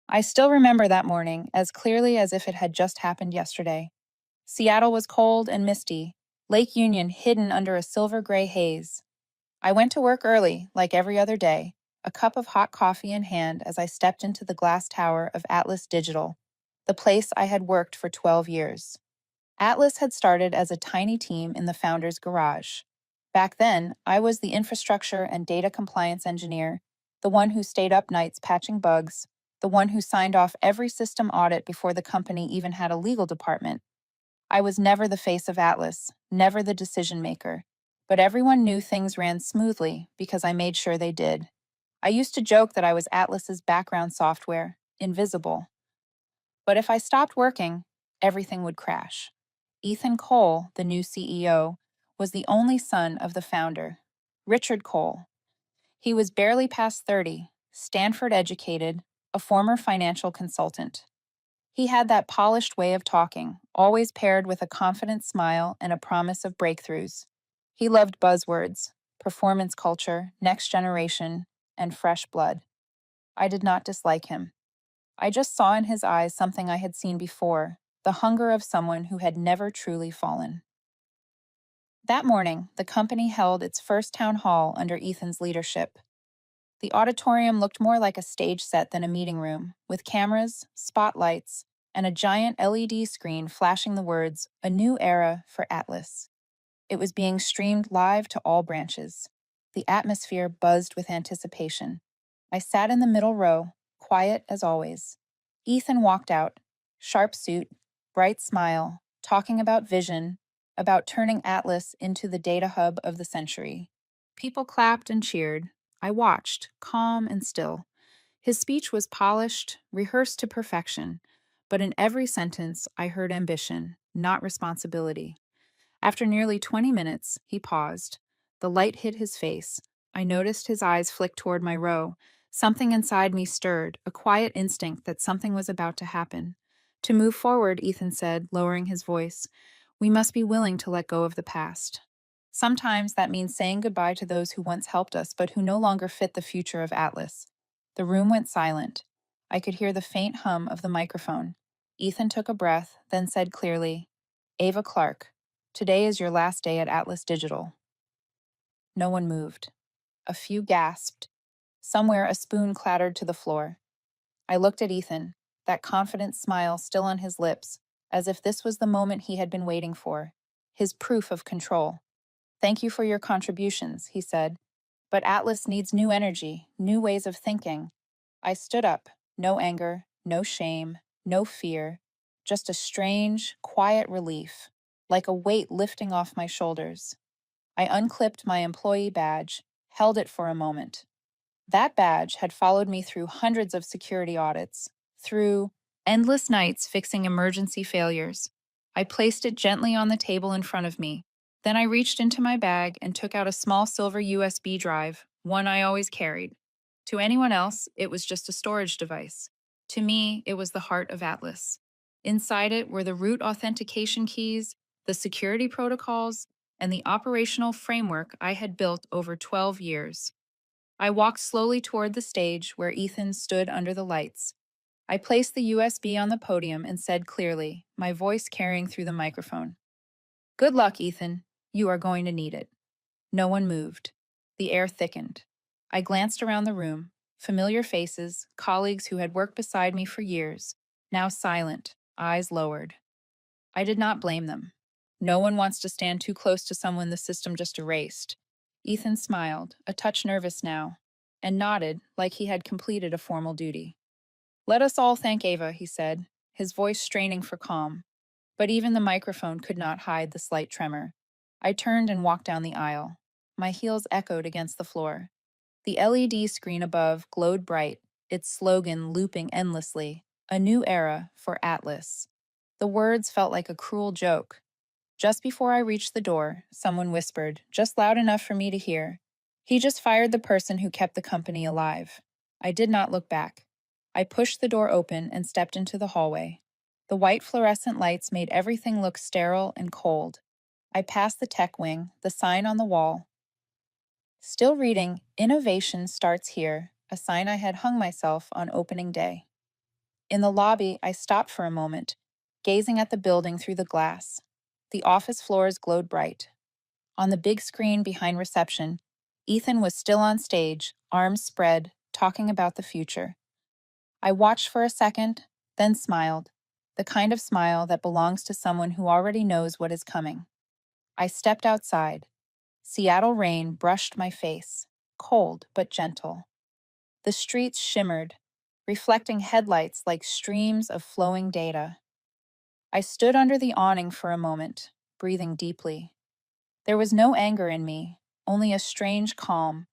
I still remember that morning as clearly as if it had just happened yesterday. Seattle was cold and misty, Lake Union hidden under a silver gray haze. I went to work early, like every other day, a cup of hot coffee in hand as I stepped into the glass tower of Atlas Digital, the place I had worked for 12 years. Atlas had started as a tiny team in the founder's garage. Back then, I was the infrastructure and data compliance engineer, the one who stayed up nights patching bugs, the one who signed off every system audit before the company even had a legal department. I was never the face of Atlas, never the decision maker, but everyone knew things ran smoothly because I made sure they did. I used to joke that I was Atlas's background software, invisible. But if I stopped working, everything would crash. Ethan Cole, the new CEO, was the only son of the founder, Richard Cole. He was barely past 30, Stanford educated, a former financial consultant. He had that polished way of talking, always paired with a confident smile and a promise of breakthroughs. He loved buzzwords, performance culture, next generation, and fresh blood. I did not dislike him. I just saw in his eyes something I had seen before, the hunger of someone who had never truly fallen. That morning, the company held its first town hall under Ethan's leadership. The auditorium looked more like a stage set than a meeting room, with cameras, spotlights, and a giant LED screen flashing the words, "A New Era for Atlas." It was being streamed live to all branches. The atmosphere buzzed with anticipation. I sat in the middle row, quiet as always. Ethan walked out, sharp suit, bright smile, talking about vision, about turning Atlas into the data hub of the century. People clapped and cheered. I watched, calm and still. His speech was polished, rehearsed to perfection, but in every sentence I heard ambition, not responsibility. After nearly 20 minutes, he paused. The light hit his face. I noticed his eyes flick toward my row. Something inside me stirred, a quiet instinct that something was about to happen. To move forward, Ethan said, lowering his voice, we must be willing to let go of the past. Sometimes that means saying goodbye to those who once helped us but who no longer fit the future of Atlas. The room went silent. I could hear the faint hum of the microphone. Ethan took a breath, then said clearly, Ava Clark, today is your last day at Atlas Digital. No one moved. A few gasped. Somewhere a spoon clattered to the floor. I looked at Ethan, that confident smile still on his lips, as if this was the moment he had been waiting for, his proof of control. Thank you for your contributions, he said. But Atlas needs new energy, new ways of thinking. I stood up, no anger, no shame, no fear, just a strange, quiet relief, like a weight lifting off my shoulders. I unclipped my employee badge, held it for a moment. That badge had followed me through hundreds of security audits, through endless nights fixing emergency failures. I placed it gently on the table in front of me. Then I reached into my bag and took out a small silver USB drive, one I always carried. To anyone else, it was just a storage device. To me, it was the heart of Atlas. Inside it were the root authentication keys, the security protocols, and the operational framework I had built over 12 years. I walked slowly toward the stage where Ethan stood under the lights. I placed the USB on the podium and said clearly, my voice carrying through the microphone, Good luck, Ethan. You are going to need it. No one moved. The air thickened. I glanced around the room. Familiar faces, colleagues who had worked beside me for years, now silent, eyes lowered. I did not blame them. No one wants to stand too close to someone the system just erased. Ethan smiled, a touch nervous now, and nodded like he had completed a formal duty. Let us all thank Ava, he said, his voice straining for calm. But even the microphone could not hide the slight tremor. I turned and walked down the aisle. My heels echoed against the floor. The LED screen above glowed bright, its slogan looping endlessly, a new era for Atlas. The words felt like a cruel joke. Just before I reached the door, someone whispered, just loud enough for me to hear, he just fired the person who kept the company alive. I did not look back. I pushed the door open and stepped into the hallway. The white fluorescent lights made everything look sterile and cold. I passed the tech wing, the sign on the wall. Still reading, Innovation Starts Here, a sign I had hung myself on opening day. In the lobby, I stopped for a moment, gazing at the building through the glass. The office floors glowed bright. On the big screen behind reception, Ethan was still on stage, arms spread, talking about the future. I watched for a second, then smiled, the kind of smile that belongs to someone who already knows what is coming. I stepped outside. Seattle rain brushed my face, cold but gentle. The streets shimmered, reflecting headlights like streams of flowing data. I stood under the awning for a moment, breathing deeply. There was no anger in me, only a strange calm,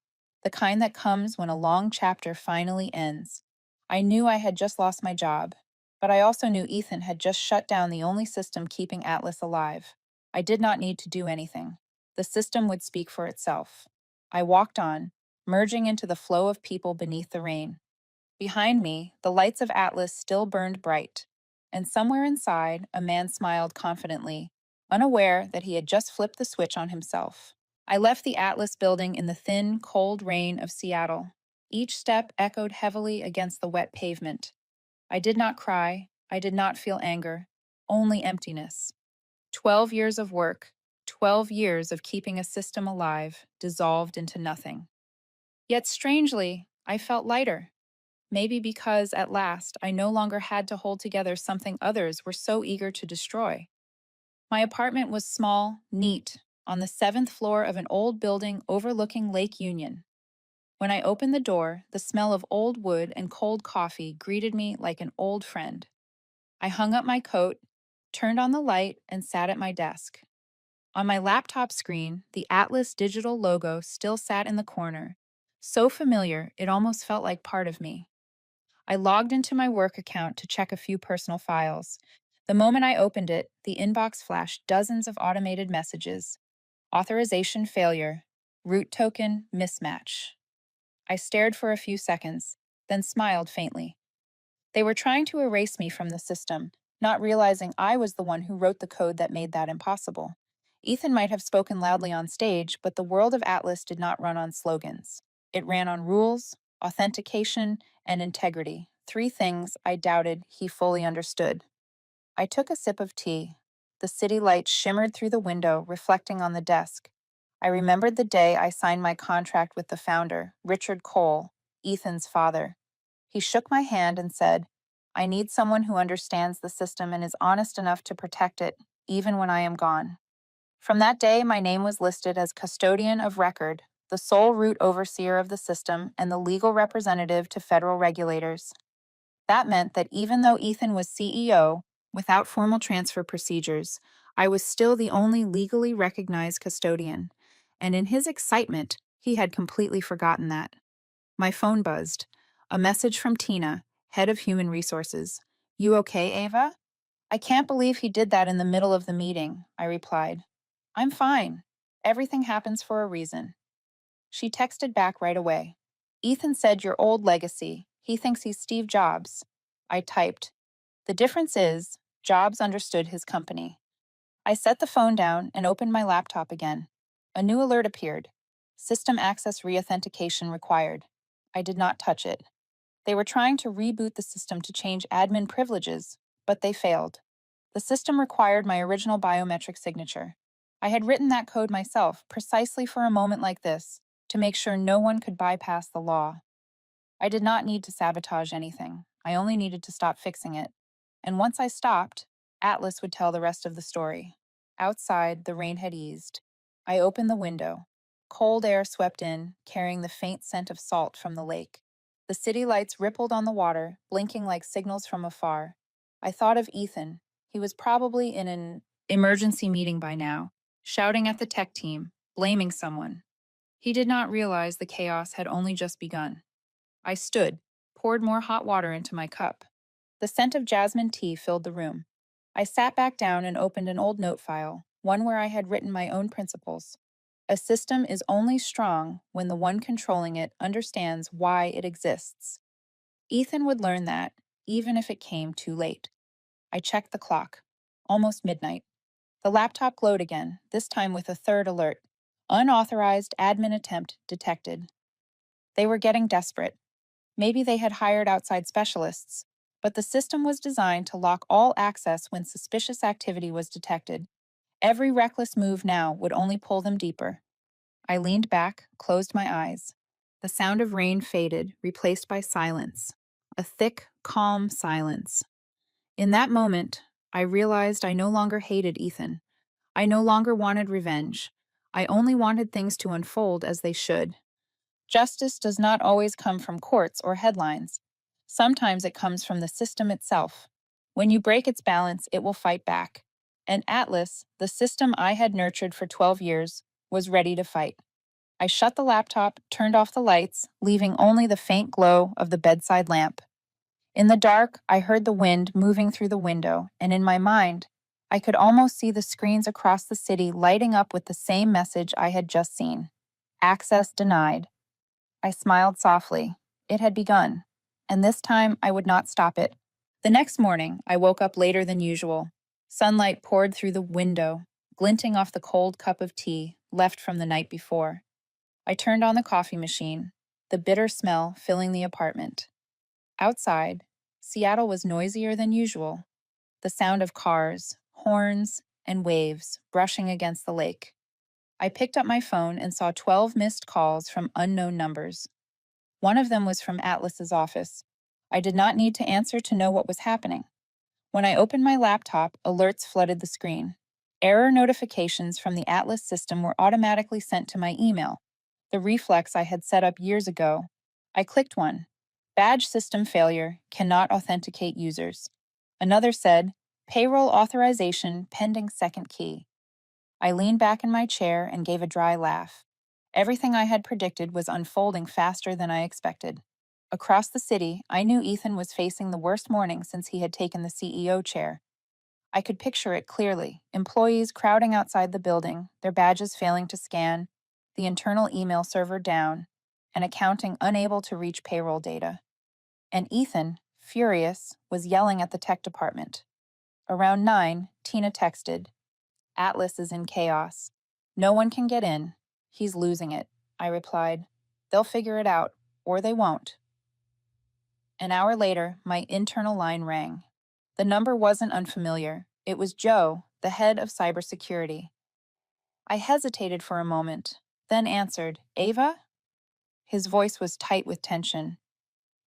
the kind that comes when a long chapter finally ends. I knew I had just lost my job, but I also knew Ethan had just shut down the only system keeping Atlas alive. I did not need to do anything. The system would speak for itself. I walked on, merging into the flow of people beneath the rain. Behind me, the lights of Atlas still burned bright, and somewhere inside, a man smiled confidently, unaware that he had just flipped the switch on himself. I left the Atlas building in the thin, cold rain of Seattle. Each step echoed heavily against the wet pavement. I did not cry. I did not feel anger, only emptiness. 12 years of work, 12 years of keeping a system alive, dissolved into nothing. Yet strangely, I felt lighter. Maybe because, at last, I no longer had to hold together something others were so eager to destroy. My apartment was small, neat, on the 7th floor of an old building overlooking Lake Union. When I opened the door, the smell of old wood and cold coffee greeted me like an old friend. I hung up my coat, turned on the light, and sat at my desk. On my laptop screen, the Atlas digital logo still sat in the corner, so familiar it almost felt like part of me. I logged into my work account to check a few personal files. The moment I opened it, the inbox flashed dozens of automated messages. Authorization failure. Root token mismatch. I stared for a few seconds, then smiled faintly. They were trying to erase me from the system, not realizing I was the one who wrote the code that made that impossible. Ethan might have spoken loudly on stage, but the world of Atlas did not run on slogans. It ran on rules, authentication, and integrity, three things I doubted he fully understood. I took a sip of tea. The city lights shimmered through the window, reflecting on the desk. I remembered the day I signed my contract with the founder, Richard Cole, Ethan's father. He shook my hand and said, "I need someone who understands the system and is honest enough to protect it, even when I am gone." From that day, my name was listed as custodian of record, the sole root overseer of the system, and the legal representative to federal regulators. That meant that even though Ethan was CEO, without formal transfer procedures, I was still the only legally recognized custodian. And in his excitement, he had completely forgotten that. My phone buzzed. A message from Tina, head of human resources. "You okay, Ava?" "I can't believe he did that in the middle of the meeting," I replied. "I'm fine. Everything happens for a reason." She texted back right away. "Ethan said your old legacy. He thinks he's Steve Jobs." I typed. "The difference is, Jobs understood his company." I set the phone down and opened my laptop again. A new alert appeared. System access reauthentication required. I did not touch it. They were trying to reboot the system to change admin privileges, but they failed. The system required my original biometric signature. I had written that code myself, precisely for a moment like this, to make sure no one could bypass the law. I did not need to sabotage anything. I only needed to stop fixing it. And once I stopped, Atlas would tell the rest of the story. Outside, the rain had eased. I opened the window. Cold air swept in, carrying the faint scent of salt from the lake. The city lights rippled on the water, blinking like signals from afar. I thought of Ethan. He was probably in an emergency meeting by now, shouting at the tech team, blaming someone. He did not realize the chaos had only just begun. I stood, poured more hot water into my cup. The scent of jasmine tea filled the room. I sat back down and opened an old note file, one where I had written my own principles. A system is only strong when the one controlling it understands why it exists. Ethan would learn that, even if it came too late. I checked the clock. Almost midnight. The laptop glowed again, this time with a third alert. Unauthorized admin attempt detected. They were getting desperate. Maybe they had hired outside specialists, but the system was designed to lock all access when suspicious activity was detected. Every reckless move now would only pull them deeper. I leaned back, closed my eyes. The sound of rain faded, replaced by silence. A thick, calm silence. In that moment, I realized I no longer hated Ethan. I no longer wanted revenge. I only wanted things to unfold as they should. Justice does not always come from courts or headlines. Sometimes it comes from the system itself. When you break its balance, it will fight back. And Atlas, the system I had nurtured for 12 years, was ready to fight. I shut the laptop, turned off the lights, leaving only the faint glow of the bedside lamp. In the dark, I heard the wind moving through the window, and in my mind, I could almost see the screens across the city lighting up with the same message I had just seen. Access denied. I smiled softly. It had begun, and this time I would not stop it. The next morning, I woke up later than usual. Sunlight poured through the window, glinting off the cold cup of tea left from the night before. I turned on the coffee machine, the bitter smell filling the apartment. Outside, Seattle was noisier than usual, the sound of cars, horns, and waves brushing against the lake. I picked up my phone and saw 12 missed calls from unknown numbers. One of them was from Atlas's office. I did not need to answer to know what was happening. When I opened my laptop, alerts flooded the screen. Error notifications from the Atlas system were automatically sent to my email, the reflex I had set up years ago. I clicked one. Badge system failure, cannot authenticate users. Another said, payroll authorization pending second key. I leaned back in my chair and gave a dry laugh. Everything I had predicted was unfolding faster than I expected. Across the city, I knew Ethan was facing the worst morning since he had taken the CEO chair. I could picture it clearly, employees crowding outside the building, their badges failing to scan, the internal email server down, and accounting unable to reach payroll data. And Ethan, furious, was yelling at the tech department. Around 9, Tina texted, Atlas is in chaos. No one can get in. He's losing it. I replied, they'll figure it out, or they won't. An hour later, my internal line rang. The number wasn't unfamiliar. It was Joe, the head of cybersecurity. I hesitated for a moment, then answered, Ava? His voice was tight with tension.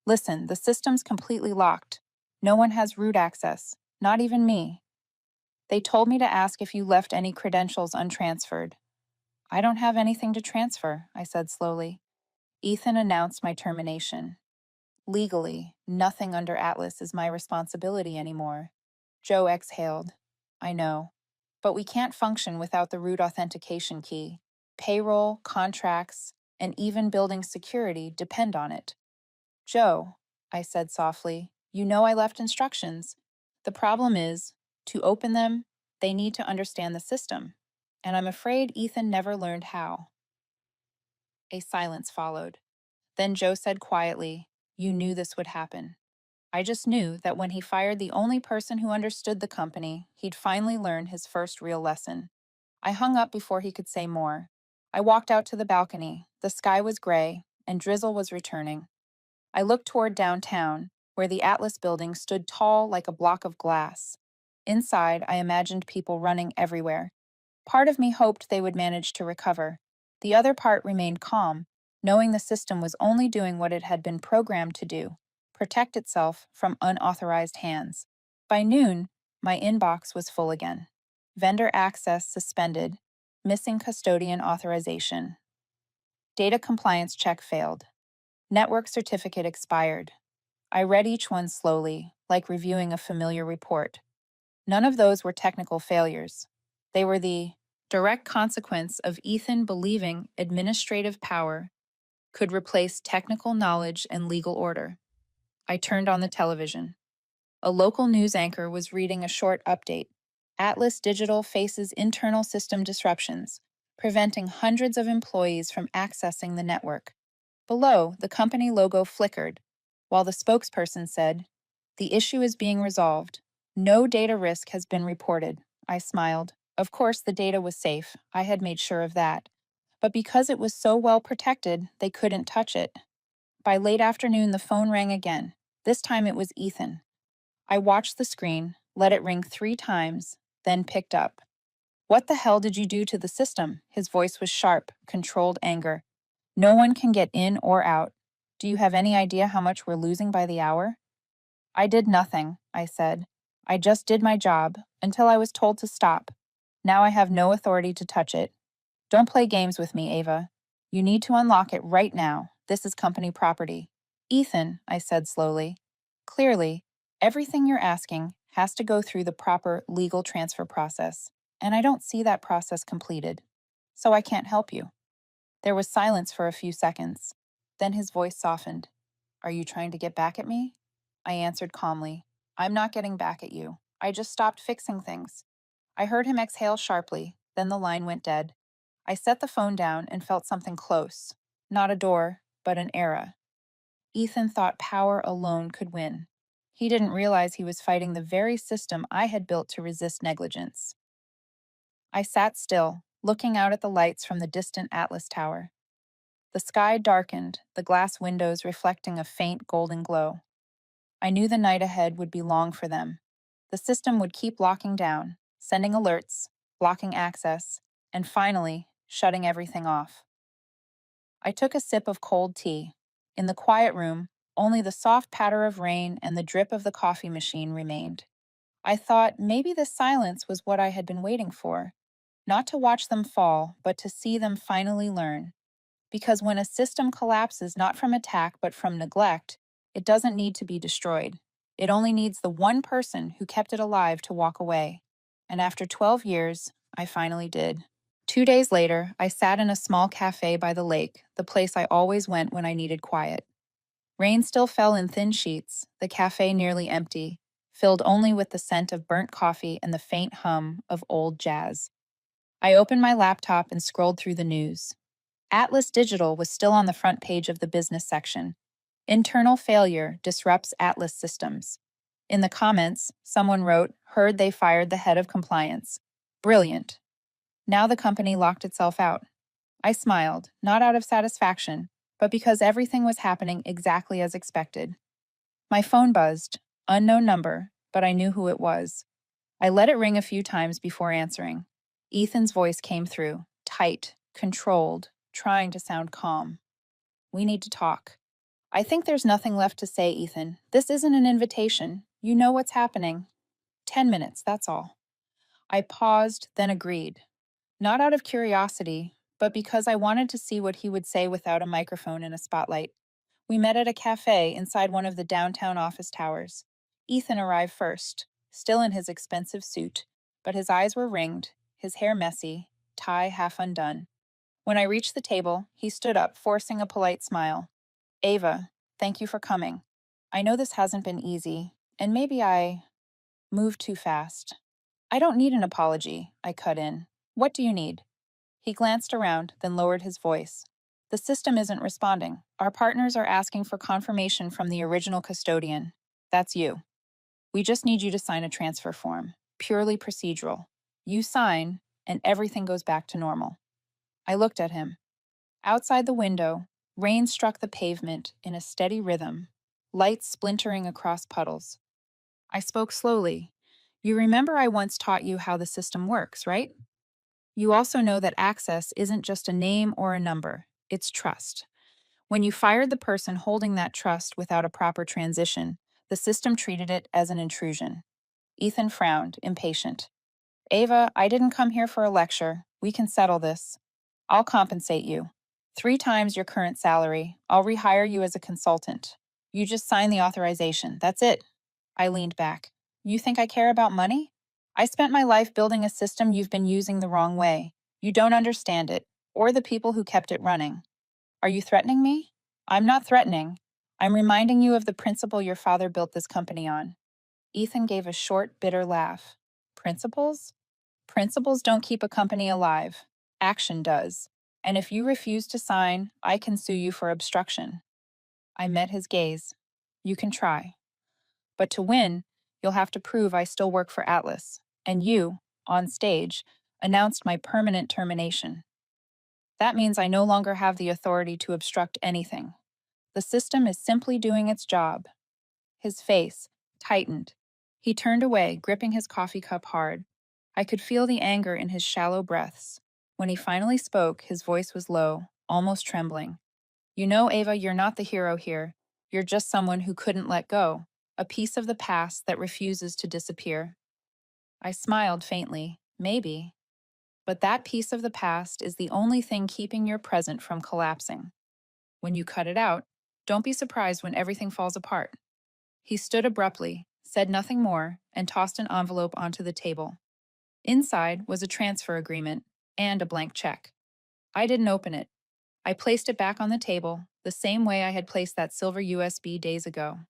Listen, the system's completely locked. No one has root access, not even me. They told me to ask if you left any credentials untransferred. I don't have anything to transfer, I said slowly. Ethan announced my termination. Legally, nothing under Atlas is my responsibility anymore. Joe exhaled. I know. But we can't function without the root authentication key. Payroll, contracts, and even building security depend on it. Joe, I said softly, you know I left instructions. The problem is, to open them, they need to understand the system. And I'm afraid Ethan never learned how. A silence followed. Then Joe said quietly, you knew this would happen. I just knew that when he fired the only person who understood the company, he'd finally learn his first real lesson. I hung up before he could say more. I walked out to the balcony. The sky was gray, and drizzle was returning. I looked toward downtown, where the Atlas building stood tall like a block of glass. Inside, I imagined people running everywhere. Part of me hoped they would manage to recover. The other part remained calm, knowing the system was only doing what it had been programmed to do, protect itself from unauthorized hands. By noon, my inbox was full again. Vendor access suspended, missing custodian authorization. Data compliance check failed. Network certificate expired. I read each one slowly, like reviewing a familiar report. None of those were technical failures. They were the direct consequence of Ethan believing administrative power could replace technical knowledge and legal order. I turned on the television. A local news anchor was reading a short update. Atlas Digital faces internal system disruptions, preventing hundreds of employees from accessing the network. Below, the company logo flickered, while the spokesperson said, the issue is being resolved. No data risk has been reported. I smiled. Of course, the data was safe. I had made sure of that. But because it was so well protected, they couldn't touch it. By late afternoon, the phone rang again. This time it was Ethan. I watched the screen, let it ring 3 times, then picked up. What the hell did you do to the system? His voice was sharp, controlled anger. No one can get in or out. Do you have any idea how much we're losing by the hour? I did nothing, I said. I just did my job, until I was told to stop. Now I have no authority to touch it. Don't play games with me, Ava. You need to unlock it right now. This is company property. Ethan, I said slowly. Clearly, everything you're asking has to go through the proper legal transfer process, and I don't see that process completed. So I can't help you. There was silence for a few seconds. Then his voice softened. Are you trying to get back at me? I answered calmly. I'm not getting back at you. I just stopped fixing things. I heard him exhale sharply, then the line went dead. I set the phone down and felt something close. Not a door, but an era. Ethan thought power alone could win. He didn't realize he was fighting the very system I had built to resist negligence. I sat still, looking out at the lights from the distant Atlas Tower. The sky darkened, the glass windows reflecting a faint golden glow. I knew the night ahead would be long for them. The system would keep locking down, sending alerts, blocking access, and finally, shutting everything off. I took a sip of cold tea. In the quiet room, only the soft patter of rain and the drip of the coffee machine remained. I thought maybe the silence was what I had been waiting for. Not to watch them fall, but to see them finally learn. Because when a system collapses not from attack but from neglect, it doesn't need to be destroyed. It only needs the one person who kept it alive to walk away. And after 12 years, I finally did. 2 days later, I sat in a small cafe by the lake, the place I always went when I needed quiet. Rain still fell in thin sheets, the cafe nearly empty, filled only with the scent of burnt coffee and the faint hum of old jazz. I opened my laptop and scrolled through the news. Atlas Digital was still on the front page of the business section. Internal failure disrupts Atlas systems. In the comments, someone wrote, heard they fired the head of compliance. Brilliant. Now the company locked itself out. I smiled, not out of satisfaction, but because everything was happening exactly as expected. My phone buzzed, unknown number, but I knew who it was. I let it ring a few times before answering. Ethan's voice came through, tight, controlled, trying to sound calm. We need to talk. I think there's nothing left to say, Ethan. This isn't an invitation. You know what's happening. 10 minutes, that's all. I paused, then agreed. Not out of curiosity, but because I wanted to see what he would say without a microphone and a spotlight. We met at a cafe inside one of the downtown office towers. Ethan arrived first, still in his expensive suit, but his eyes were ringed, his hair messy, tie half undone. When I reached the table, he stood up, forcing a polite smile. Ava, thank you for coming. I know this hasn't been easy, and maybe I moved too fast. I don't need an apology, I cut in. What do you need? He glanced around, then lowered his voice. The system isn't responding. Our partners are asking for confirmation from the original custodian. That's you. We just need you to sign a transfer form. Purely procedural. You sign, and everything goes back to normal. I looked at him. Outside the window, rain struck the pavement in a steady rhythm, lights splintering across puddles. I spoke slowly. You remember I once taught you how the system works, right? You also know that access isn't just a name or a number, it's trust. When you fired the person holding that trust without a proper transition, the system treated it as an intrusion. Ethan frowned, impatient. Ava, I didn't come here for a lecture. We can settle this. I'll compensate you. 3 times your current salary. I'll rehire you as a consultant. You just sign the authorization. That's it. I leaned back. You think I care about money? I spent my life building a system you've been using the wrong way. You don't understand it, or the people who kept it running. Are you threatening me? I'm not threatening. I'm reminding you of the principle your father built this company on. Ethan gave a short, bitter laugh. Principles? Principles don't keep a company alive. Action does. And if you refuse to sign, I can sue you for obstruction. I met his gaze. You can try. But to win, you'll have to prove I still work for Atlas. And you, on stage, announced my permanent termination. That means I no longer have the authority to obstruct anything. The system is simply doing its job. His face tightened. He turned away, gripping his coffee cup hard. I could feel the anger in his shallow breaths. When he finally spoke, his voice was low, almost trembling. You know, Ava, you're not the hero here. You're just someone who couldn't let go, a piece of the past that refuses to disappear. I smiled faintly. Maybe. But that piece of the past is the only thing keeping your present from collapsing. When you cut it out, don't be surprised when everything falls apart. He stood abruptly, said nothing more, and tossed an envelope onto the table. Inside was a transfer agreement and a blank check. I didn't open it. I placed it back on the table, the same way I had placed that silver USB days ago.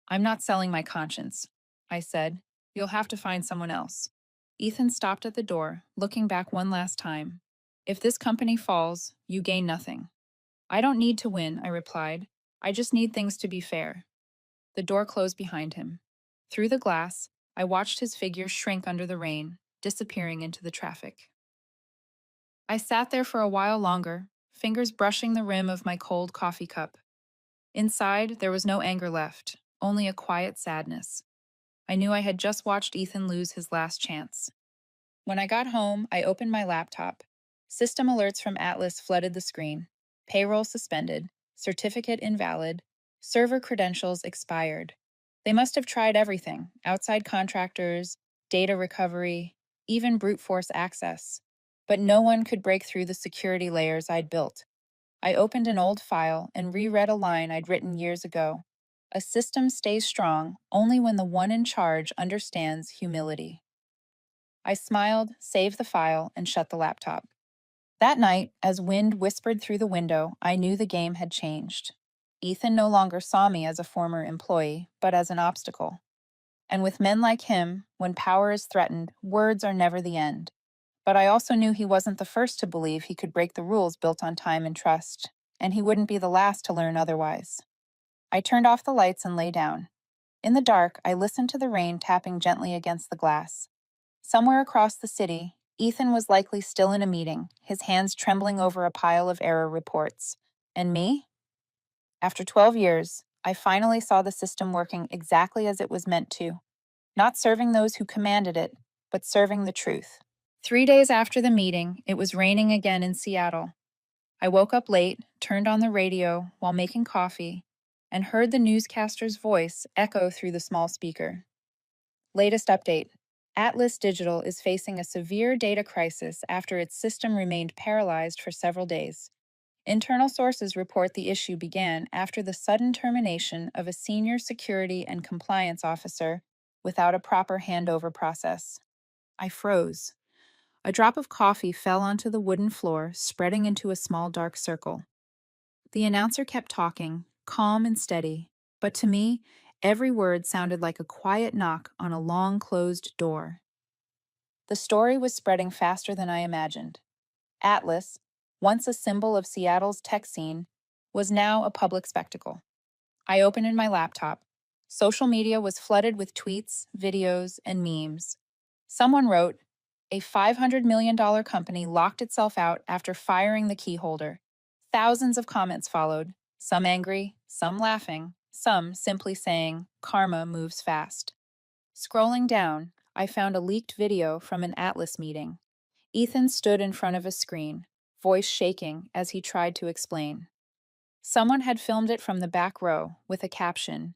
I'm not selling my conscience, I said. You'll have to find someone else. Ethan stopped at the door, looking back one last time. If this company falls, you gain nothing. I don't need to win, I replied. I just need things to be fair. The door closed behind him. Through the glass, I watched his figure shrink under the rain, disappearing into the traffic. I sat there for a while longer, fingers brushing the rim of my cold coffee cup. Inside, there was no anger left, only a quiet sadness. I knew I had just watched Ethan lose his last chance. When I got home, I opened my laptop. System alerts from Atlas flooded the screen. Payroll suspended, certificate invalid, server credentials expired. They must have tried everything: outside contractors, data recovery, even brute force access. But no one could break through the security layers I'd built. I opened an old file and reread a line I'd written years ago. A system stays strong only when the one in charge understands humility. I smiled, saved the file, and shut the laptop. That night, as wind whispered through the window, I knew the game had changed. Ethan no longer saw me as a former employee, but as an obstacle. And with men like him, when power is threatened, words are never the end. But I also knew he wasn't the first to believe he could break the rules built on time and trust, and he wouldn't be the last to learn otherwise. I turned off the lights and lay down. In the dark, I listened to the rain tapping gently against the glass. Somewhere across the city, Ethan was likely still in a meeting, his hands trembling over a pile of error reports. And me? After 12 years, I finally saw the system working exactly as it was meant to, not serving those who commanded it, but serving the truth. 3 days after the meeting, it was raining again in Seattle. I woke up late, turned on the radio while making coffee, and heard the newscaster's voice echo through the small speaker. Latest update. Atlas Digital is facing a severe data crisis after its system remained paralyzed for several days. Internal sources report the issue began after the sudden termination of a senior security and compliance officer without a proper handover process. I froze. A drop of coffee fell onto the wooden floor, spreading into a small dark circle. The announcer kept talking, calm and steady, but to me, every word sounded like a quiet knock on a long-closed door. The story was spreading faster than I imagined. Atlas, once a symbol of Seattle's tech scene, was now a public spectacle. I opened my laptop. Social media was flooded with tweets, videos, and memes. Someone wrote, "A $500 million company locked itself out after firing the key holder." Thousands of comments followed, some angry, some laughing, some simply saying, "Karma moves fast." Scrolling down, I found a leaked video from an Atlas meeting. Ethan stood in front of a screen, voice shaking as he tried to explain. Someone had filmed it from the back row with a caption,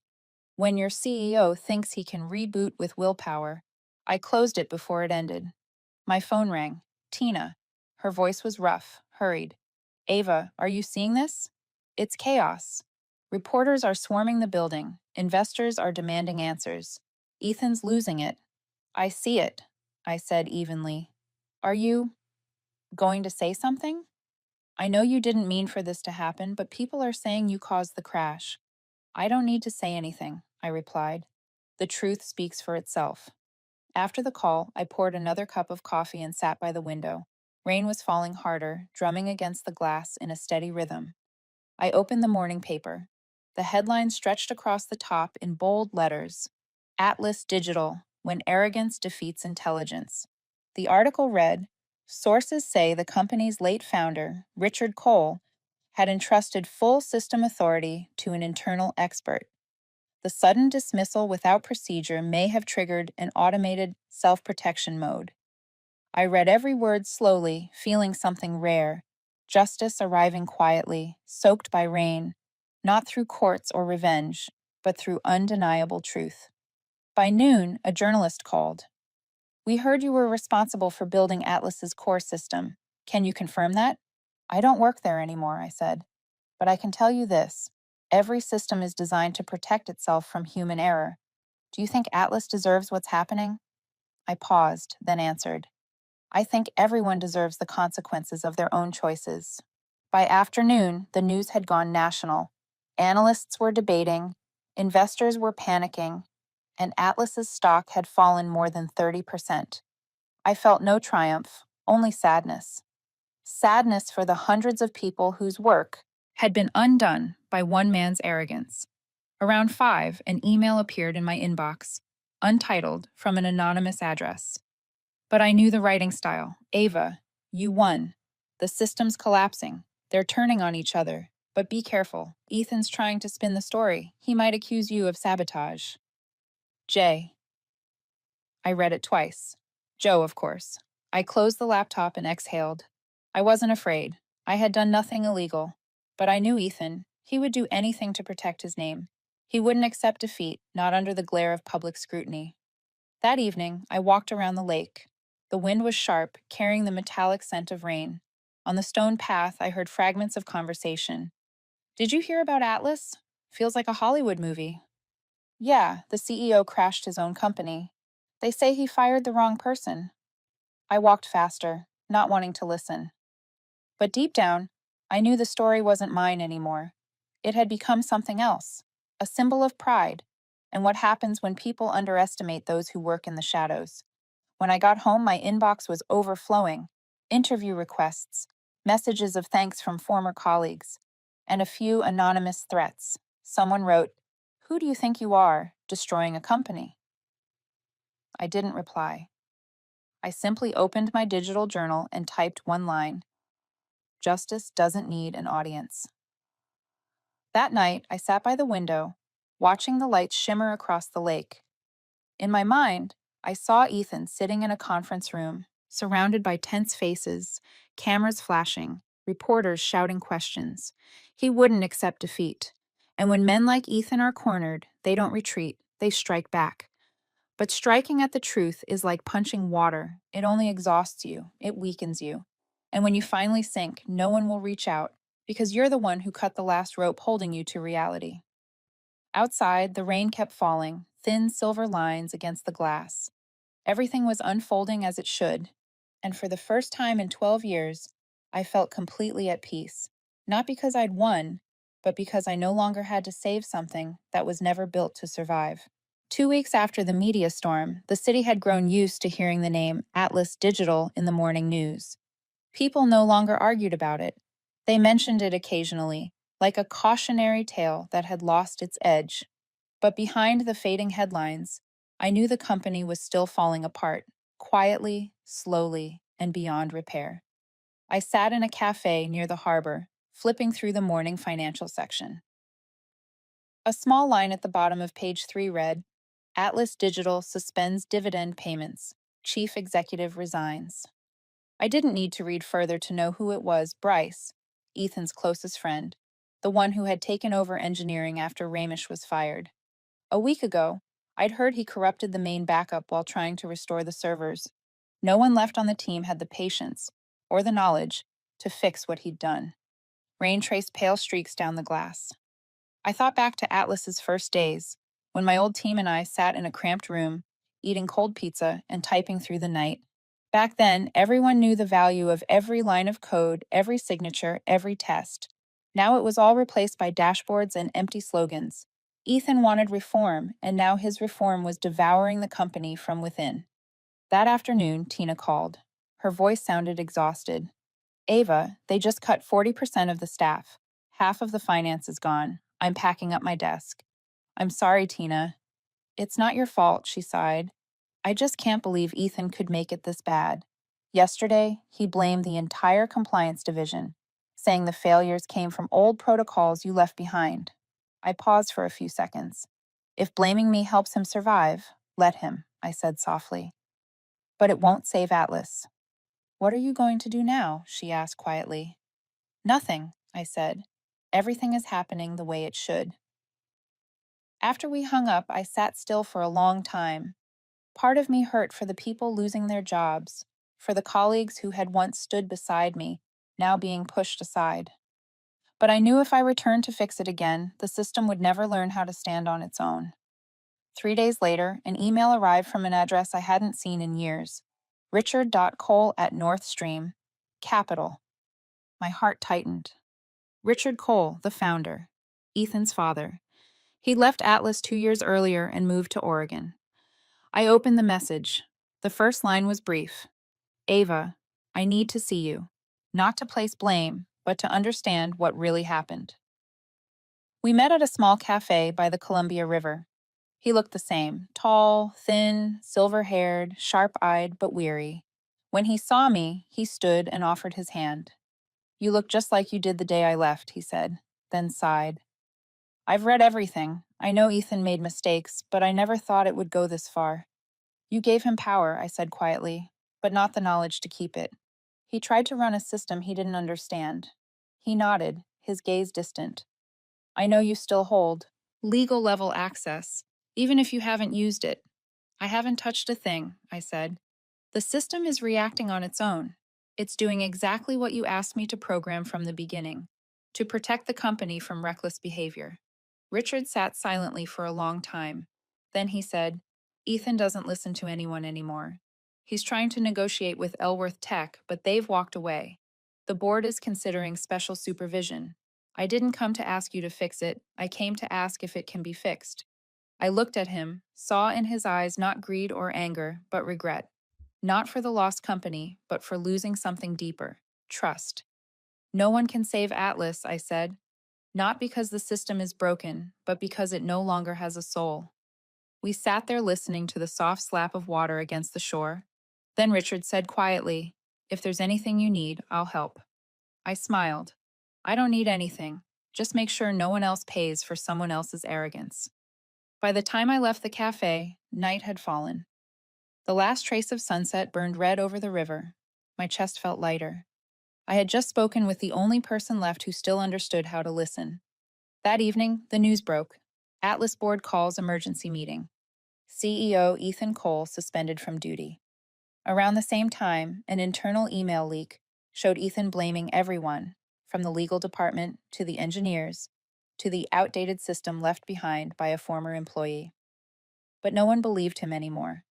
"When your CEO thinks he can reboot with willpower." I closed it before it ended. My phone rang. Tina. Her voice was rough, hurried. "Ava, are you seeing this? It's chaos. Reporters are swarming the building. Investors are demanding answers. Ethan's losing it." "I see it," I said evenly. "Are you going to say something?" "I know you didn't mean for this to happen, but people are saying you caused the crash." "I don't need to say anything," I replied. The truth speaks for itself. After the call, I poured another cup of coffee and sat by the window. Rain was falling harder, drumming against the glass in a steady rhythm. I opened the morning paper. The headline stretched across the top in bold letters: "Atlas Digital, When Arrogance Defeats Intelligence." The article read, "Sources say the company's late founder, Richard Cole, had entrusted full system authority to an internal expert." The sudden dismissal without procedure may have triggered an automated self-protection mode. I read every word slowly, feeling something rare. Justice arriving quietly, soaked by rain, not through courts or revenge, but through undeniable truth. By noon, a journalist called. "We heard you were responsible for building Atlas's core system. Can you confirm that?" "I don't work there anymore," I said. "But I can tell you this. Every system is designed to protect itself from human error. Do you think Atlas deserves what's happening?" I paused, then answered. "I think everyone deserves the consequences of their own choices." By afternoon, the news had gone national. Analysts were debating, investors were panicking, and Atlas's stock had fallen more than 30%. I felt no triumph, only sadness. Sadness for the hundreds of people whose work had been undone by one man's arrogance. Around 5, an email appeared in my inbox, untitled, from an anonymous address. But I knew the writing style. "Ava, you won. The system's collapsing. They're turning on each other. But be careful. Ethan's trying to spin the story. He might accuse you of sabotage." J. I read it twice. Joe, of course. I closed the laptop and exhaled. I wasn't afraid. I had done nothing illegal. But I knew Ethan. He would do anything to protect his name. He wouldn't accept defeat, not under the glare of public scrutiny. That evening, I walked around the lake. The wind was sharp, carrying the metallic scent of rain. On the stone path, I heard fragments of conversation. "Did you hear about Atlas? Feels like a Hollywood movie." "Yeah, the CEO crashed his own company. They say he fired the wrong person." I walked faster, not wanting to listen. But deep down, I knew the story wasn't mine anymore. It had become something else, a symbol of pride, and what happens when people underestimate those who work in the shadows. When I got home, my inbox was overflowing. Interview requests, messages of thanks from former colleagues, and a few anonymous threats. Someone wrote, "Who do you think you are, destroying a company?" I didn't reply. I simply opened my digital journal and typed one line: "Justice doesn't need an audience." That night, I sat by the window, watching the lights shimmer across the lake. In my mind, I saw Ethan sitting in a conference room, surrounded by tense faces, cameras flashing, reporters shouting questions. He wouldn't accept defeat. And when men like Ethan are cornered, they don't retreat, they strike back. But striking at the truth is like punching water. It only exhausts you, it weakens you. And when you finally sink, no one will reach out, because you're the one who cut the last rope holding you to reality. Outside, the rain kept falling, thin silver lines against the glass. Everything was unfolding as it should, and for the first time in 12 years, I felt completely at peace. Not because I'd won, but because I no longer had to save something that was never built to survive. 2 weeks after the media storm, the city had grown used to hearing the name Atlas Digital in the morning news. People no longer argued about it. They mentioned it occasionally, like a cautionary tale that had lost its edge. But behind the fading headlines, I knew the company was still falling apart, quietly, slowly, and beyond repair. I sat in a cafe near the harbor, flipping through the morning financial section. A small line at the bottom of page 3 read, "Atlas Digital suspends dividend payments. Chief executive resigns." I didn't need to read further to know who it was: Bryce, Ethan's closest friend, the one who had taken over engineering after Ramish was fired. A week ago, I'd heard he corrupted the main backup while trying to restore the servers. No one left on the team had the patience, or the knowledge, to fix what he'd done. Rain traced pale streaks down the glass. I thought back to Atlas's first days, when my old team and I sat in a cramped room, eating cold pizza and typing through the night. Back then, everyone knew the value of every line of code, every signature, every test. Now it was all replaced by dashboards and empty slogans. Ethan wanted reform, and now his reform was devouring the company from within. That afternoon, Tina called. Her voice sounded exhausted. "Ava, they just cut 40% of the staff. Half of the finance is gone. I'm packing up my desk." "I'm sorry, Tina." "It's not your fault," she sighed. "I just can't believe Ethan could make it this bad." Yesterday, he blamed the entire compliance division, saying the failures came from old protocols you left behind. I paused for a few seconds. If blaming me helps him survive, let him, I said softly. But it won't save Atlas. What are you going to do now? She asked quietly. Nothing, I said. Everything is happening the way it should. After we hung up, I sat still for a long time. Part of me hurt for the people losing their jobs, for the colleagues who had once stood beside me, now being pushed aside. But I knew if I returned to fix it again, the system would never learn how to stand on its own. 3 days later, an email arrived from an address I hadn't seen in years. Richard.Cole@North Stream, capital. My heart tightened. Richard Cole, the founder, Ethan's father. He left Atlas 2 years earlier and moved to Oregon. I opened the message. The first line was brief. Ava, I need to see you. Not to place blame, but to understand what really happened. We met at a small cafe by the Columbia River. He looked the same, tall, thin, silver-haired, sharp-eyed, but weary. When he saw me, he stood and offered his hand. You look just like you did the day I left, he said, then sighed. I've read everything. I know Ethan made mistakes, but I never thought it would go this far. You gave him power, I said quietly, but not the knowledge to keep it. He tried to run a system he didn't understand. He nodded, his gaze distant. I know you still hold legal level access, even if you haven't used it. I haven't touched a thing, I said. The system is reacting on its own. It's doing exactly what you asked me to program from the beginning, to protect the company from reckless behavior. Richard sat silently for a long time. Then he said, Ethan doesn't listen to anyone anymore. He's trying to negotiate with Elworth Tech, but they've walked away. The board is considering special supervision. I didn't come to ask you to fix it. I came to ask if it can be fixed. I looked at him, saw in his eyes not greed or anger, but regret. Not for the lost company, but for losing something deeper, trust. No one can save Atlas, I said. Not because the system is broken, but because it no longer has a soul. We sat there listening to the soft slap of water against the shore. Then Richard said quietly, If there's anything you need, I'll help. I smiled. I don't need anything. Just make sure no one else pays for someone else's arrogance. By the time I left the cafe, night had fallen. The last trace of sunset burned red over the river. My chest felt lighter. I had just spoken with the only person left who still understood how to listen. That evening, the news broke. Atlas Board calls emergency meeting. CEO Ethan Cole suspended from duty. Around the same time, an internal email leak showed Ethan blaming everyone, from the legal department to the engineers, to the outdated system left behind by a former employee. But no one believed him anymore.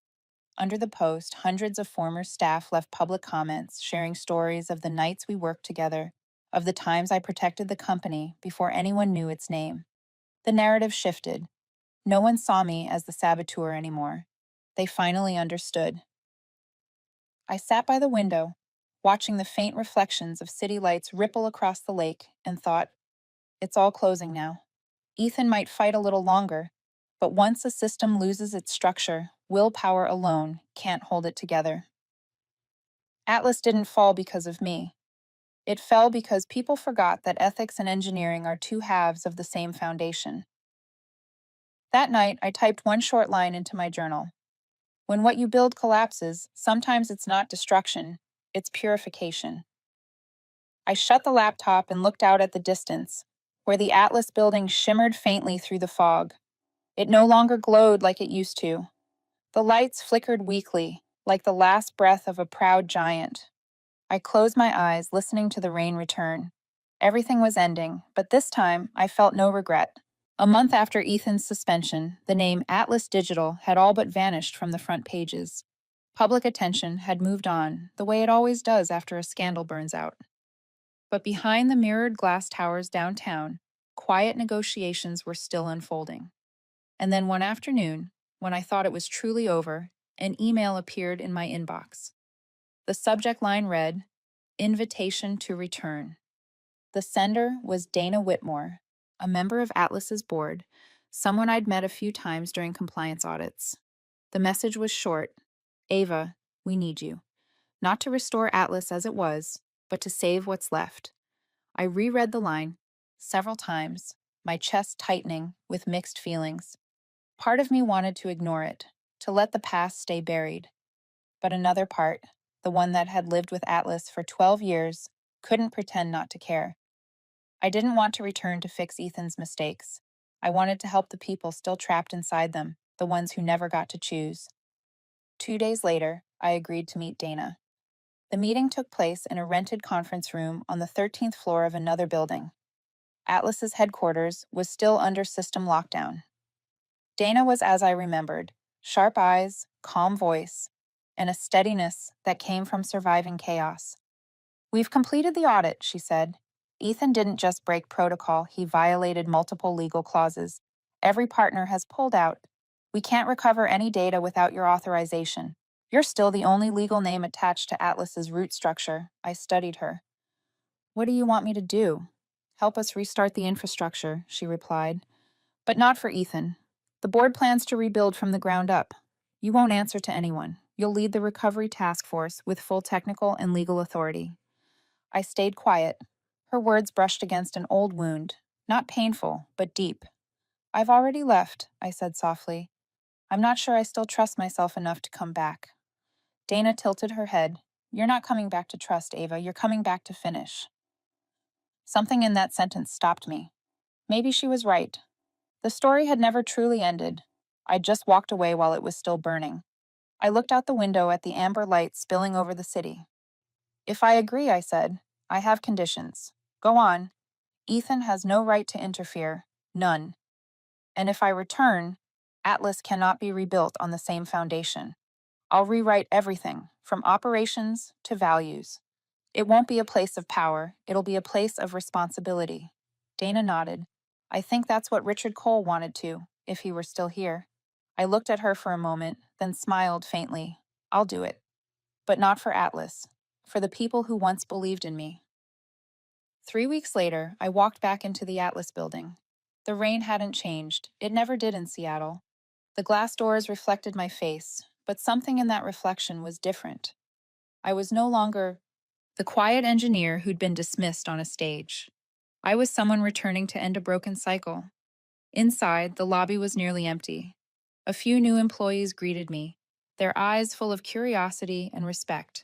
Under the post, hundreds of former staff left public comments sharing stories of the nights we worked together, of the times I protected the company before anyone knew its name. The narrative shifted. No one saw me as the saboteur anymore. They finally understood. I sat by the window, watching the faint reflections of city lights ripple across the lake, and thought, it's all closing now. Ethan might fight a little longer, but once a system loses its structure, willpower alone can't hold it together. Atlas didn't fall because of me. It fell because people forgot that ethics and engineering are two halves of the same foundation. That night, I typed one short line into my journal. When what you build collapses, sometimes it's not destruction, it's purification. I shut the laptop and looked out at the distance, where the Atlas building shimmered faintly through the fog. It no longer glowed like it used to. The lights flickered weakly, like the last breath of a proud giant. I closed my eyes, listening to the rain return. Everything was ending, but this time I felt no regret. A month after Ethan's suspension, the name Atlas Digital had all but vanished from the front pages. Public attention had moved on, the way it always does after a scandal burns out. But behind the mirrored glass towers downtown, quiet negotiations were still unfolding. And then one afternoon, when I thought it was truly over, an email appeared in my inbox. The subject line read, Invitation to Return. The sender was Dana Whitmore, a member of Atlas's board, someone I'd met a few times during compliance audits. The message was short. Ava, we need you. Not to restore Atlas as it was, but to save what's left. I reread the line several times, my chest tightening with mixed feelings. Part of me wanted to ignore it, to let the past stay buried. But another part, the one that had lived with Atlas for 12 years, couldn't pretend not to care. I didn't want to return to fix Ethan's mistakes. I wanted to help the people still trapped inside them, the ones who never got to choose. 2 days later, I agreed to meet Dana. The meeting took place in a rented conference room on the 13th floor of another building. Atlas's headquarters was still under system lockdown. Dana was as I remembered, sharp eyes, calm voice, and a steadiness that came from surviving chaos. "We've completed the audit," she said. "Ethan didn't just break protocol, he violated multiple legal clauses. Every partner has pulled out. We can't recover any data without your authorization. You're still the only legal name attached to Atlas's root structure." I studied her. "What do you want me to do?" "Help us restart the infrastructure," she replied. "But not for Ethan. The board plans to rebuild from the ground up. You won't answer to anyone. You'll lead the recovery task force with full technical and legal authority." I stayed quiet. Her words brushed against an old wound, not painful, but deep. "I've already left," I said softly. "I'm not sure I still trust myself enough to come back." Dana tilted her head. "You're not coming back to trust, Ava. You're coming back to finish." Something in that sentence stopped me. Maybe she was right. The story had never truly ended. I'd just walked away while it was still burning. I looked out the window at the amber light spilling over the city. "If I agree," I said, "I have conditions. Go on. Ethan has no right to interfere. None. And if I return, Atlas cannot be rebuilt on the same foundation. I'll rewrite everything, from operations to values. It won't be a place of power, it'll be a place of responsibility." Dana nodded. "I think that's what Richard Cole wanted to, if he were still here." I looked at her for a moment, then smiled faintly. "I'll do it. But not for Atlas. For the people who once believed in me." 3 weeks later, I walked back into the Atlas building. The rain hadn't changed. It never did in Seattle. The glass doors reflected my face, but something in that reflection was different. I was no longer the quiet engineer who'd been dismissed on a stage. I was someone returning to end a broken cycle. Inside, the lobby was nearly empty. A few new employees greeted me, their eyes full of curiosity and respect.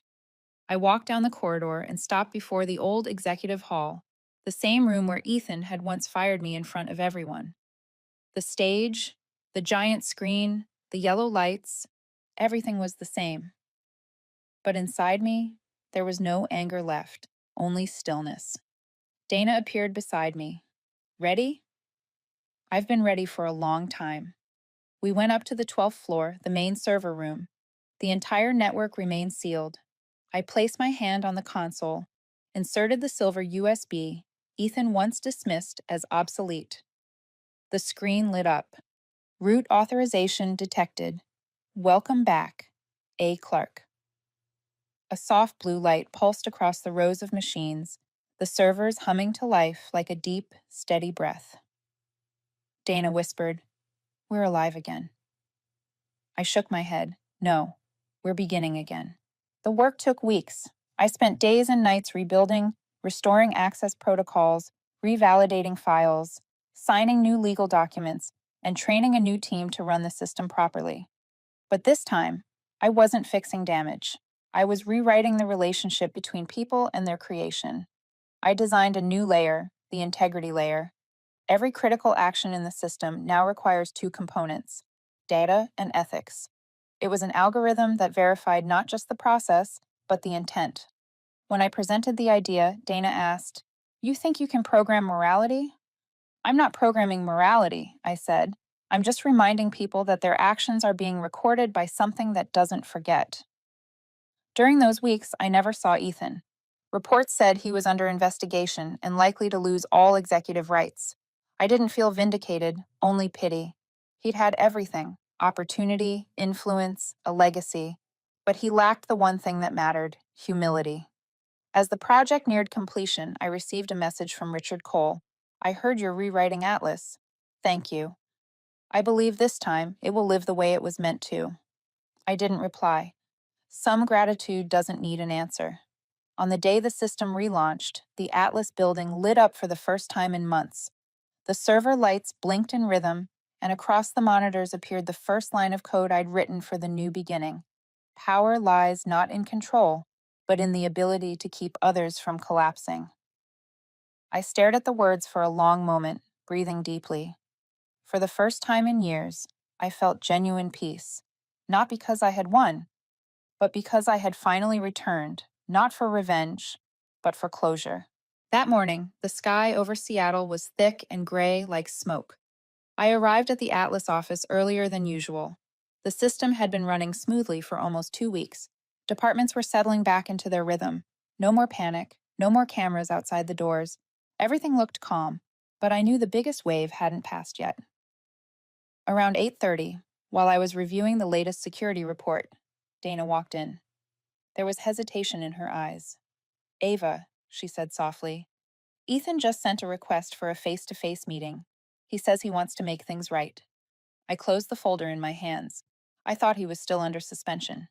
I walked down the corridor and stopped before the old executive hall, the same room where Ethan had once fired me in front of everyone. The stage, the giant screen, the yellow lights, everything was the same. But inside me, there was no anger left, only stillness. Dana appeared beside me. "Ready?" "I've been ready for a long time." We went up to the 12th floor, the main server room. The entire network remained sealed. I placed my hand on the console, inserted the silver USB Ethan once dismissed as obsolete. The screen lit up. "Root authorization detected. Welcome back, A. Clark." A soft blue light pulsed across the rows of machines, the servers humming to life like a deep, steady breath. Dana whispered, "We're alive again." I shook my head. "No, we're beginning again." The work took weeks. I spent days and nights rebuilding, restoring access protocols, revalidating files, signing new legal documents, and training a new team to run the system properly. But this time, I wasn't fixing damage. I was rewriting the relationship between people and their creation. I designed a new layer, the integrity layer. Every critical action in the system now requires two components: data and ethics. It was an algorithm that verified not just the process, but the intent. When I presented the idea, Dana asked, "You think you can program morality?" "I'm not programming morality," I said. "I'm just reminding people that their actions are being recorded by something that doesn't forget." During those weeks, I never saw Ethan. Reports said he was under investigation and likely to lose all executive rights. I didn't feel vindicated, only pity. He'd had everything: opportunity, influence, a legacy. But he lacked the one thing that mattered: humility. As the project neared completion, I received a message from Richard Cole. "I heard you're rewriting Atlas. Thank you. I believe this time it will live the way it was meant to." I didn't reply. Some gratitude doesn't need an answer. On the day the system relaunched, the Atlas building lit up for the first time in months. The server lights blinked in rhythm, and across the monitors appeared the first line of code I'd written for the new beginning. Power lies not in control, but in the ability to keep others from collapsing. I stared at the words for a long moment, breathing deeply. For the first time in years, I felt genuine peace, not because I had won, but because I had finally returned, not for revenge, but for closure. That morning, the sky over Seattle was thick and gray like smoke. I arrived at the Atlas office earlier than usual. The system had been running smoothly for almost 2 weeks. Departments were settling back into their rhythm. No more panic, no more cameras outside the doors. Everything looked calm, but I knew the biggest wave hadn't passed yet. Around 8:30, while I was reviewing the latest security report, Dana walked in. There was hesitation in her eyes. "Ava," she said softly, "Ethan just sent a request for a face-to-face meeting. He says he wants to make things right." I closed the folder in my hands. I thought he was still under suspension.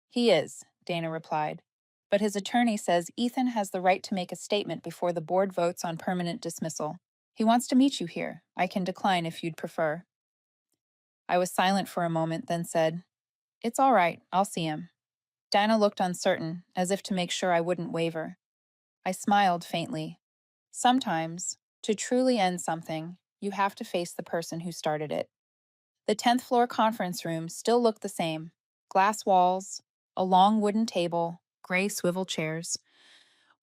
"He is," Dana replied. "But his attorney says Ethan has the right to make a statement before the board votes on permanent dismissal. He wants to meet you here. I can decline if you'd prefer." I was silent for a moment, then said, "It's all right, I'll see him." Dana looked uncertain, as if to make sure I wouldn't waver. I smiled faintly. Sometimes, to truly end something, you have to face the person who started it. The 10th floor conference room still looked the same. Glass walls, a long wooden table, gray swivel chairs.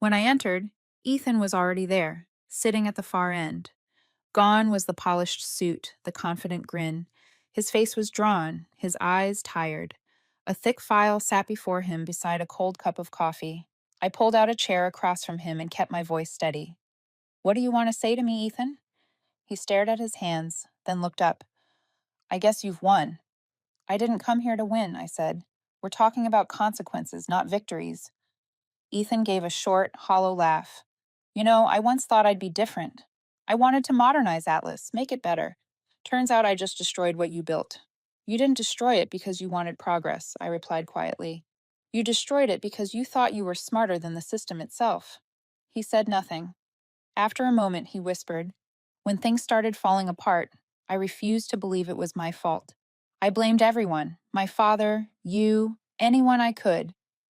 When I entered, Ethan was already there, sitting at the far end. Gone was the polished suit, the confident grin. His face was drawn, his eyes tired. A thick file sat before him beside a cold cup of coffee. I pulled out a chair across from him and kept my voice steady. "What do you want to say to me, Ethan?" He stared at his hands, then looked up. "I guess you've won." "I didn't come here to win," I said. "We're talking about consequences, not victories." Ethan gave a short, hollow laugh. "You know, I once thought I'd be different. I wanted to modernize Atlas, make it better. Turns out I just destroyed what you built." "You didn't destroy it because you wanted progress," I replied quietly. "You destroyed it because you thought you were smarter than the system itself." He said nothing. After a moment, he whispered, "When things started falling apart, I refused to believe it was my fault. I blamed everyone, my father, you, anyone I could.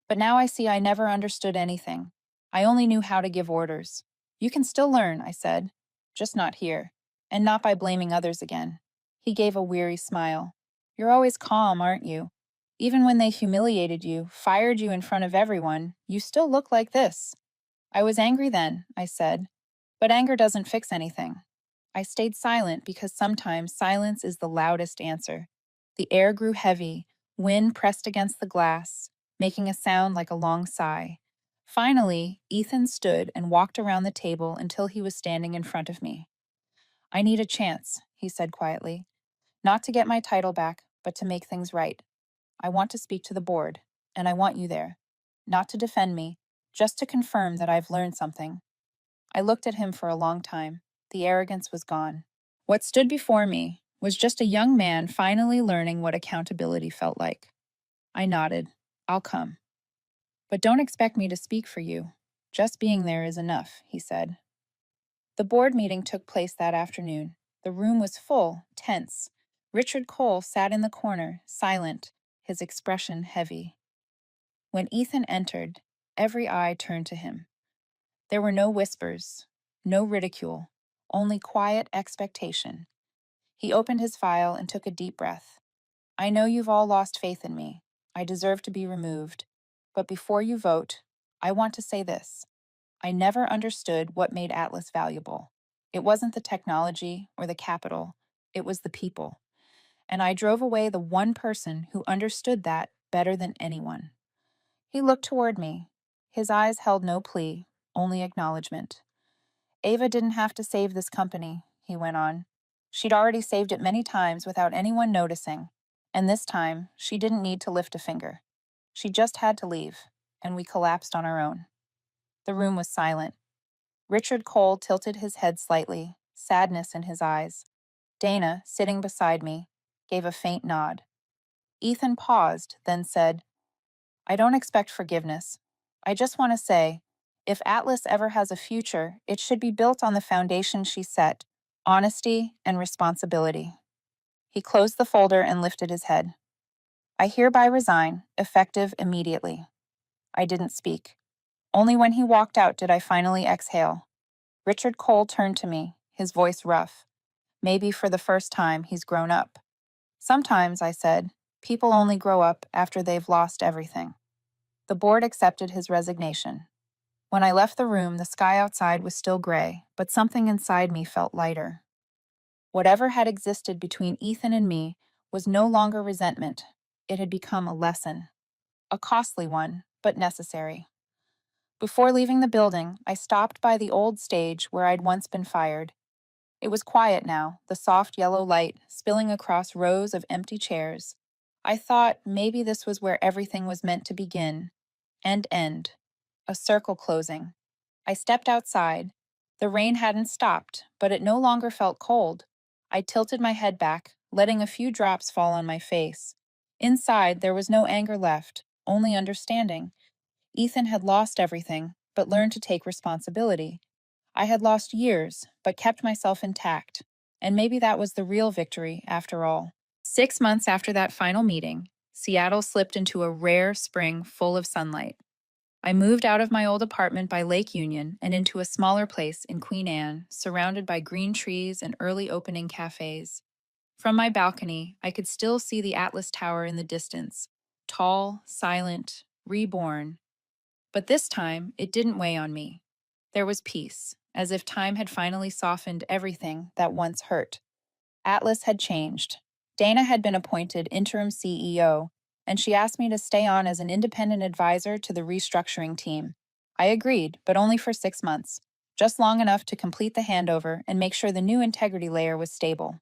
But now I see I never understood anything. I only knew how to give orders. You can still learn," I said, "just not here, and not by blaming others again." He gave a weary smile. "You're always calm, aren't you? Even when they humiliated you, fired you in front of everyone, you still look like this." "I was angry then," I said, "but anger doesn't fix anything." I stayed silent because sometimes silence is the loudest answer. The air grew heavy, wind pressed against the glass, making a sound like a long sigh. Finally, Ethan stood and walked around the table until he was standing in front of me. "I need a chance," he said quietly. "Not to get my title back, but to make things right. I want to speak to the board, and I want you there. Not to defend me, just to confirm that I've learned something." I looked at him for a long time. The arrogance was gone. What stood before me was just a young man finally learning what accountability felt like. I nodded. "I'll come. But don't expect me to speak for you. Just being there is enough," he said. The board meeting took place that afternoon. The room was full, tense. Richard Cole sat in the corner, silent, his expression heavy. When Ethan entered, every eye turned to him. There were no whispers, no ridicule, only quiet expectation. He opened his file and took a deep breath. "I know you've all lost faith in me. I deserve to be removed. But before you vote, I want to say this. I never understood what made Atlas valuable. It wasn't the technology or the capital, it was the people. And I drove away the one person who understood that better than anyone." He looked toward me. His eyes held no plea, only acknowledgement. "Ava didn't have to save this company," he went on. "She'd already saved it many times without anyone noticing. And this time, she didn't need to lift a finger. She just had to leave, and we collapsed on our own." The room was silent. Richard Cole tilted his head slightly, sadness in his eyes. Dana, sitting beside me, gave a faint nod. Ethan paused, then said, "I don't expect forgiveness. I just want to say, if Atlas ever has a future, it should be built on the foundation she set: honesty and responsibility." He closed the folder and lifted his head. I hereby resign, effective immediately. I didn't speak. Only when he walked out did I finally exhale. Richard Cole turned to me, his voice rough. Maybe for the first time he's grown up. Sometimes, I said, people only grow up after they've lost everything. The board accepted his resignation. When I left the room, the sky outside was still gray, but something inside me felt lighter. Whatever had existed between Ethan and me was no longer resentment. It had become a lesson. A costly one, but necessary. Before leaving the building, I stopped by the old stage where I'd once been fired. It was quiet now, the soft yellow light spilling across rows of empty chairs. I thought maybe this was where everything was meant to begin and end. A circle closing. I stepped outside. The rain hadn't stopped, but it no longer felt cold. I tilted my head back, letting a few drops fall on my face. Inside, there was no anger left, only understanding. Ethan had lost everything, but learned to take responsibility. I had lost years, but kept myself intact. And maybe that was the real victory, after all. 6 months after that final meeting, Seattle slipped into a rare spring full of sunlight. I moved out of my old apartment by Lake Union and into a smaller place in Queen Anne, surrounded by green trees and early opening cafes. From my balcony, I could still see the Atlas Tower in the distance, tall, silent, reborn. But this time, it didn't weigh on me. There was peace, as if time had finally softened everything that once hurt. Atlas had changed. Dana had been appointed interim CEO, and she asked me to stay on as an independent advisor to the restructuring team. I agreed, but only for 6 months, just long enough to complete the handover and make sure the new integrity layer was stable.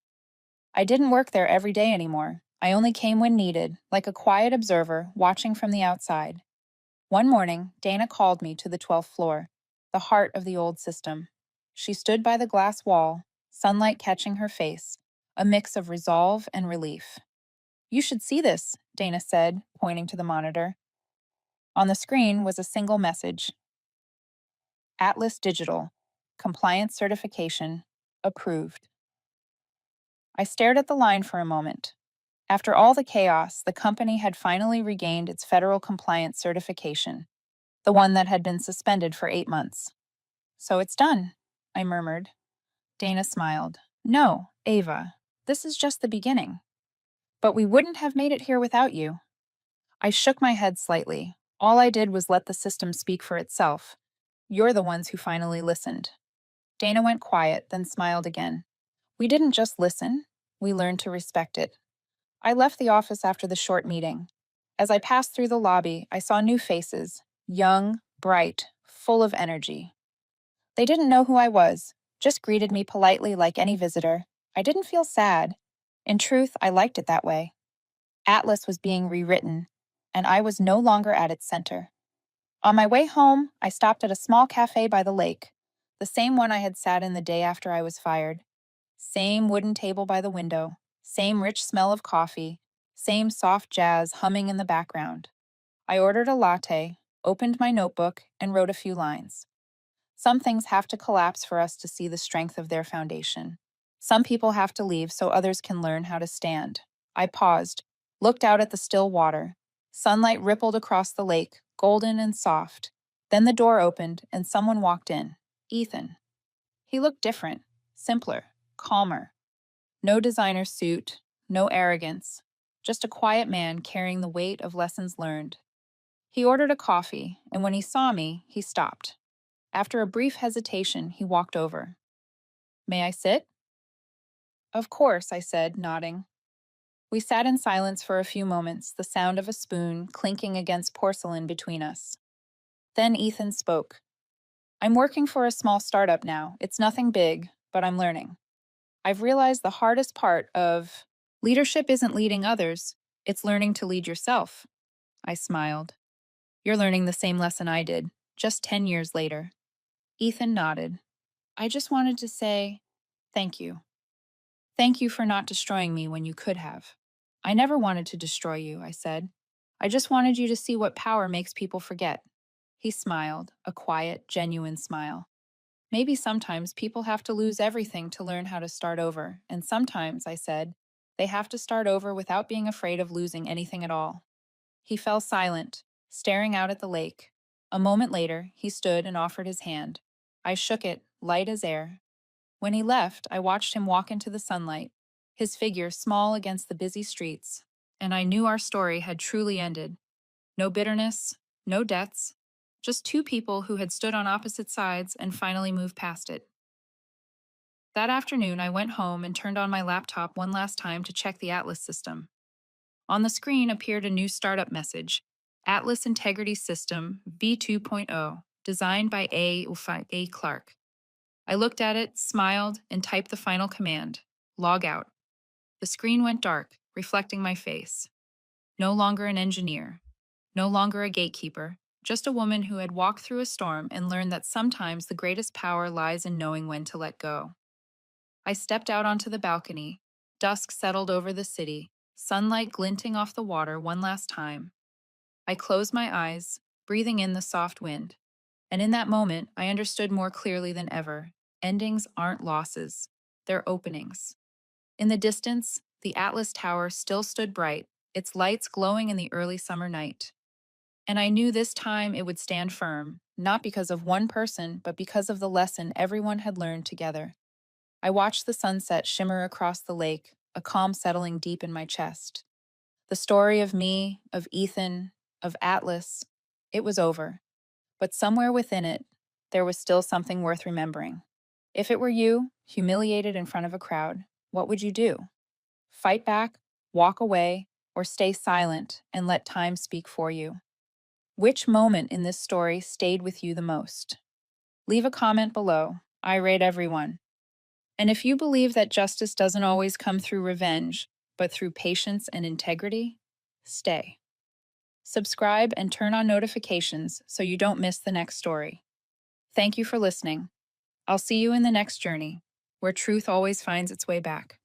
I didn't work there every day anymore. I only came when needed, like a quiet observer watching from the outside. One morning, Dana called me to the 12th floor, the heart of the old system. She stood by the glass wall, sunlight catching her face, a mix of resolve and relief. "You should see this," Dana said, pointing to the monitor. On the screen was a single message: Atlas Digital, compliance certification, approved. I stared at the line for a moment. After all the chaos, the company had finally regained its federal compliance certification, the one that had been suspended for 8 months. "So it's done," I murmured. Dana smiled. "No, Ava, this is just the beginning. But we wouldn't have made it here without you." I shook my head slightly. All I did was let the system speak for itself. You're the ones who finally listened. Dana went quiet, then smiled again. We didn't just listen, we learned to respect it. I left the office after the short meeting. As I passed through the lobby, I saw new faces, young, bright, full of energy. They didn't know who I was, just greeted me politely like any visitor. I didn't feel sad. In truth, I liked it that way. Atlas was being rewritten, and I was no longer at its center. On my way home, I stopped at a small cafe by the lake, the same one I had sat in the day after I was fired. Same wooden table by the window, same rich smell of coffee, same soft jazz humming in the background. I ordered a latte, opened my notebook, and wrote a few lines. Some things have to collapse for us to see the strength of their foundation. Some people have to leave so others can learn how to stand. I paused, looked out at the still water. Sunlight rippled across the lake, golden and soft. Then the door opened and someone walked in. Ethan. He looked different, simpler, calmer. No designer suit, no arrogance. Just a quiet man carrying the weight of lessons learned. He ordered a coffee, and when he saw me, he stopped. After a brief hesitation, he walked over. "May I sit?" "Of course," I said, nodding. We sat in silence for a few moments, the sound of a spoon clinking against porcelain between us. Then Ethan spoke. "I'm working for a small startup now. It's nothing big, but I'm learning. I've realized the hardest part of leadership isn't leading others, it's learning to lead yourself." I smiled. "You're learning the same lesson I did, just 10 years later." Ethan nodded. "I just wanted to say thank you. Thank you for not destroying me when you could have." "I never wanted to destroy you," I said. "I just wanted you to see what power makes people forget." He smiled, a quiet, genuine smile. "Maybe sometimes people have to lose everything to learn how to start over, and sometimes," I said, They have to start over without being afraid of losing anything at all. He fell silent, staring out at the lake. A moment later, he stood and offered his hand. I shook it, light as air. When he left, I watched him walk into the sunlight, his figure small against the busy streets, and I knew our story had truly ended. No bitterness, no debts, just two people who had stood on opposite sides and finally moved past it. That afternoon, I went home and turned on my laptop one last time to check the Atlas system. On the screen appeared a new startup message: Atlas Integrity System V2.0, designed by A. Clark. I looked at it, smiled, and typed the final command: log out. The screen went dark, reflecting my face. No longer an engineer, no longer a gatekeeper, just a woman who had walked through a storm and learned that sometimes the greatest power lies in knowing when to let go. I stepped out onto the balcony. Dusk settled over the city, sunlight glinting off the water one last time. I closed my eyes, breathing in the soft wind. And in that moment, I understood more clearly than ever: endings aren't losses, they're openings. In the distance, the Atlas Tower still stood bright, its lights glowing in the early summer night. And I knew this time it would stand firm, not because of one person, but because of the lesson everyone had learned together. I watched the sunset shimmer across the lake, a calm settling deep in my chest. The story of me, of Ethan, of Atlas, it was over. But somewhere within it, there was still something worth remembering. If it were you, humiliated in front of a crowd, what would you do? Fight back, walk away, or stay silent and let time speak for you? Which moment in this story stayed with you the most? Leave a comment below. I rate everyone. And if you believe that justice doesn't always come through revenge, but through patience and integrity, stay. Subscribe and turn on notifications so you don't miss the next story. Thank you for listening. I'll see you in the next journey, where truth always finds its way back.